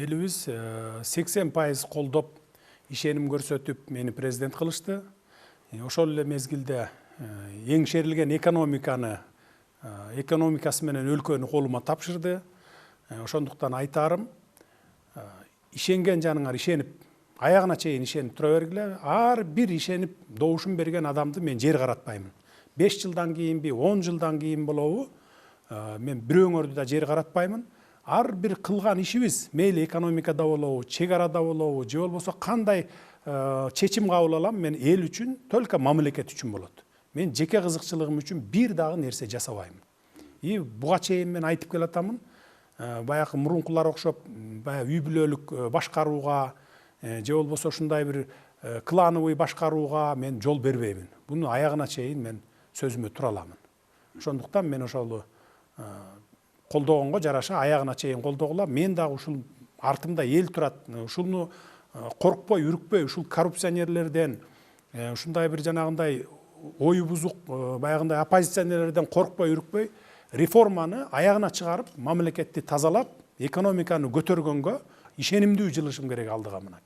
элибиз 80% колдоп, ишеним көрсөтүп мени президент кылышты. Ошол эле мезгилде эңшерилген экономикасы менен өлкөнү колума тапшырды. Ошондуктан айтарым, ишенген жаныңар ишенип, аягына чейин ишенип тура бергиле. Ар бир ишенип добушун берген адамды мен жер каратпаймын. 5 жылдан кийинби, 10 жылдан кийин болобу, мен бирөөңөрдү да жер каратпаймын. Ар бир кылган ишибиз, мейли экономикада болобу, чек арада болобу, же болбосо кандай чечим кабыл алам, мен эл үчүн, только мамлекет үчүн болот. Мен жеке кызыкчылыгым үчүн бир дагы нерсе жасабайм. Буга чейин мен айтып келатамын, баягы мурункулар окшоп, үй бүлөлүк башкарууга, же болбосо ушундай бир клановый башкарууга мен жол бербеймин. Буну аягына чейин мен сөзүмө тура аламын. Ошондуктан мен ошолу колдогонго жараша аягына чейин колдогула. Мен дагы ушул артымда эл турат. Ушуну коркпой, үрүкпөй, ушул коррупционерлерден, ушундай бир жанагындай ой бузук, баягындай оппозиционерлерден коркпой, үрүкпөй, реформаны аягына чыгарып, мамлекетти тазалап, экономиканы көтөргөнгө ишенимдүү жылышым керек алдыга мына.